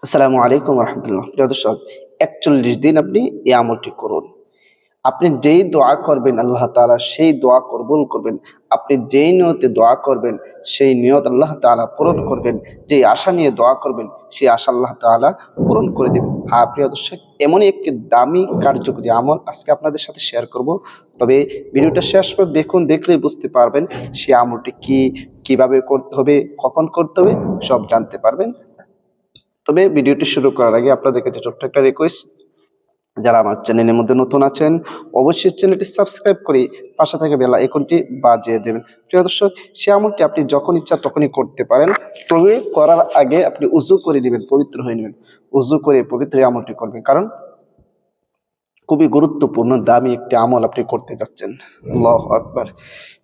আসসালামু আলাইকুম রহমতুল্লাহ। প্রিয় দর্শক, ৪১ দিন আপনি এই আমলটি করুন। আপনি যেই দোয়া করবেন আল্লাহ তাআলা সেই দোয়া কবুল করবেন। আপনি যেই নিয়তে দোয়া করবেন সেই নিয়ত আল্লাহ তাআলা পূরণ করবেন। যেই আশা নিয়ে দোয়া করবেন সেই আশা আল্লাহ তাআলা পূরণ করে দেবেন। হ্যাঁ প্রিয় দর্শক, এমনই একটি দামি কার্যকরী আমল আজকে আপনাদের সাথে শেয়ার করব। তবে ভিডিওটা শেষ পর্যন্ত দেখুন, দেখলেই বুঝতে পারবেন সেই আমলটি কিভাবে করতে হবে, কখন করতে হবে সব জানতে পারবেন। তবে ভিডিওটি শুরু করার আগে আপনাদের কাছে ছোট্ট একটা রিকোয়েস্ট, যারা আমার চ্যানেলের মধ্যে নতুন আছেন অবশ্যই চ্যানেলটি সাবস্ক্রাইব করে পাশে থেকে বেল আইকনটি বাজিয়ে দেবেন। প্রিয় দর্শক, সে আমলটি আপনি যখন ইচ্ছা তখনই করতে পারেন। তবে করার আগে আপনি উজু করে নেবেন, পবিত্র হয়ে নেবেন। উজু করে পবিত্র এই আমলটি করবেন, কারণ খুবই গুরুত্বপূর্ণ দামি একটি আমল আপনি করতে যাচ্ছেন। আল্লাহু আকবার।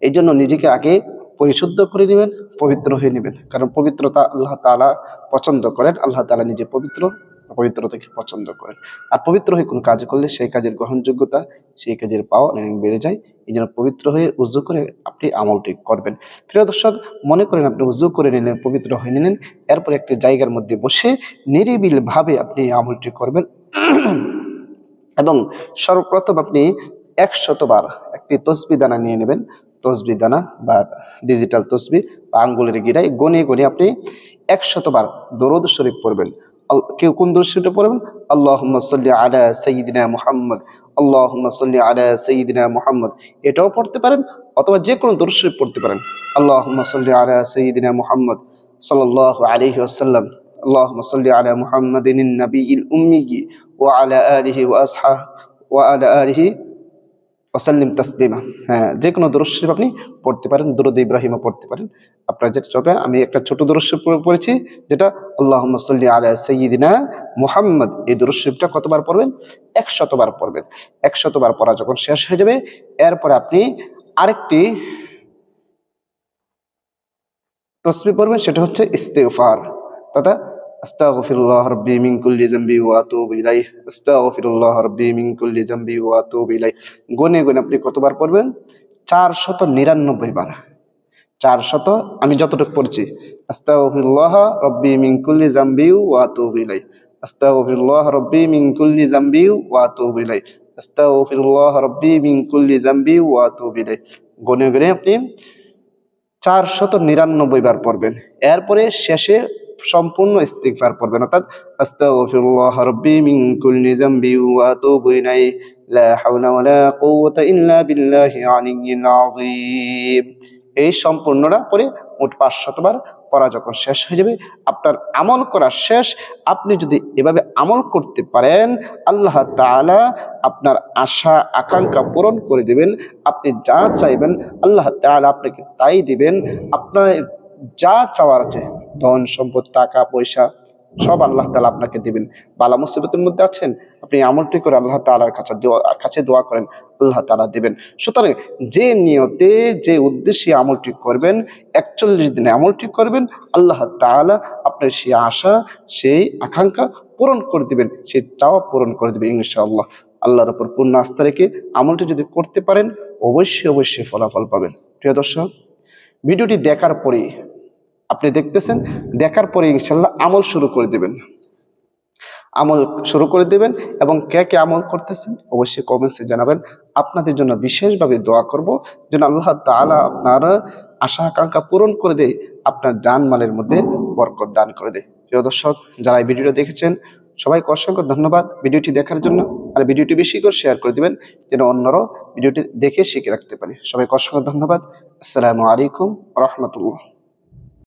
এই জন্য নিজেকে আগে পরিশুদ্ধ করে নেবেন, পবিত্র হয়ে নেবেন, কারণ পবিত্রতা আল্লাহ তাআলা পছন্দ করেন। আল্লাহ তাআলা নিজে পবিত্র, পবিত্রতাকে পছন্দ করেন। আর পবিত্র হয়ে কোন কাজ করলে সেই কাজের গ্রহণযোগ্যতা, সেই কাজের পাওয়া অনেক বেড়ে যায়। এই জন্য পবিত্র হয়ে উজু করে আপনি আমলটি করবেন। প্রিয় দর্শক, মনে করেন আপনি উজু করে নিলেন, পবিত্র হয়ে নিলেন, এরপর একটি জায়গার মধ্যে বসে নিরিবিল ভাবে আপনি এই আমলটি করবেন। এবং সর্বপ্রথম আপনি ১০০ বার একটি তসবি দানা নিয়ে নেবেন। তসবি দানা বা ডিজিটাল তসবি বা আঙ্গুলের গিরায় গনে গনে আপনি ১০০ বার দরুদ শরীফ পড়বেন। কেউ কোন দরুদ শরীফটা পড়বেন? আল্লাহুম্মা সাল্লি আলা সাইয়্যিদিনা মুহাম্মদ, আল্লাহুম্মা সাল্লি আলা সাইয়্যিদিনা মুহাম্মদ, এটাও পড়তে পারেন, অথবা যে কোনো দরুদ শরীফ পড়তে পারেন। আল্লাহুম্মা সাল্লি আলা সাইয়্যিদিনা মুহাম্মদ সাল্লাল্লাহু আলাইহি ওয়াসাল্লাম, আল্লাহুম্মা সাল্লি আলা মুহাম্মাদিন নাবিয়িল উম্মি ওয়া আলা আলিহি ওয়া আসহাবিহি ওয়া আলা আলিহি ওয়াসাল্লিম তাসলিমা। হ্যাঁ, যে কোনো দরুদ শরীফ আপনি পড়তে পারেন, দরুদ ইব্রাহিমও পড়তে পারেন। আপনার যেটা চলবে, আমি একটা ছোট দরুদ শরীফ পড়েছি, যেটা আল্লাহুম্মা সাল্লি আলা সাইয়্যিদিনা মুহাম্মদ। এই দরুদ শরীফটা কতবার পড়বেন? ১০০ বার পড়বেন। ১০০ বার পড়া যখন শেষ হয়ে যাবে, এরপরে আপনি আরেকটি তসবিহ পড়বেন, সেটা হচ্ছে ইস্তিগফার, তথা আস্তাগফিরুল্লাহ রাব্বি মিন কুল্লি যামবি ওয়া আতুবু ইলাইহি, আস্তাগফিরুল্লাহ রাব্বি মিন কুল্লি যামবি ওয়া আতুবু ইলাইহি। গুনে গুনে আপনি কতবার পড়বেন? ৪৯৯ বার। ৪০০, আমি যতটুকু পড়ছি, আস্তাগফিরুল্লাহ রাব্বি মিন কুল্লি যামবি ওয়া আতুবু ইলাইহি, আস্তাগফিরুল্লাহ রাব্বি মিন কুল্লি যামবি ওয়া আতুবু ইলাইহি, আস্তাগফিরুল্লাহ রাব্বি মিন কুল্লি যামবি ওয়া আতুবু ইলাইহি। গুনে গুনে আপনি ৪৯৯ বার পড়বেন। এরপরে শেষে সম্পূর্ণ ইস্তিগফার পড়বেন, অর্থাৎ আস্তাগফিরুল্লাহ রাব্বি মিন কুল্লি যামবি ওয়া আতুবু ইলাইহি, লা হাওলা ওয়ালা কুওয়াতা ইল্লা বিল্লাহি আলিয়্যিল আযীম। এই সম্পূর্ণটা পরে মোট ৫০০ বার পড়া যখন শেষ হয়ে যাবে, আপনার আমল করা শেষ। আপনি যদি এভাবে আমল করতে পারেন, আল্লাহ তাআলা আপনার আশা আকাঙ্ক্ষা পূরণ করে দিবেন। আপনি যা চাইবেন আল্লাহ তাআলা আপনাকে তাই দিবেন। আপনার যা চাওয়ার আছে, ধন সম্পদ, টাকা পয়সা, সব আল্লাহ তাআলা আপনাকে দিবেন। বালা মুসিবতের মধ্যে আছেন, আপনি আমলটি করে আল্লাহ তাআলার কাছে দোয়া করেন, আল্লাহ তাআলা দিবেন। সুতরাং যে নিয়তে, যে উদ্দেশ্যে আমলটি করবেন, ৪১ দিনে আমলটি করবেন, আল্লাহ তাআলা আপনার সেই আশা, সেই আকাঙ্ক্ষা পূরণ করে দিবেন, সেই চাওয়া পূরণ করে দিবেন ইনশাআল্লাহ। আল্লাহর উপর পূর্ণ আস্থা রেখে আমলটি যদি করতে পারেন, অবশ্যই অবশ্যই ফলাফল পাবেন। প্রিয় দর্শক, ভিডিওটি দেখার পরে আপনি দেখতেছেন, দেখার পরে ইনশাআল্লাহ আমল শুরু করে দেবেন, আমল শুরু করে দেবেন। এবং কে কে আমল করতেছেন অবশ্যই কমেন্টসে জানাবেন। আপনাদের জন্য বিশেষভাবে দোয়া করব যেন আল্লাহ তাআলা আপনার আশা আকাঙ্ক্ষা পূরণ করে দেয়, আপনার জানমালের মধ্যে বরকত দান করে দেয়। প্রিয় দর্শক, যারা এই ভিডিওটা দেখেছেন সবাইকে অসংখ্য ধন্যবাদ ভিডিওটি দেখার জন্য। আর ভিডিওটি বেশি করে শেয়ার করে দিবেন, যেন অন্যরাও ভিডিওটি দেখে শিখে রাখতে পারে। সবাইকে অসংখ্য ধন্যবাদ। আসসালামু আলাইকুম ওয়া রাহমাতুল্লাহ।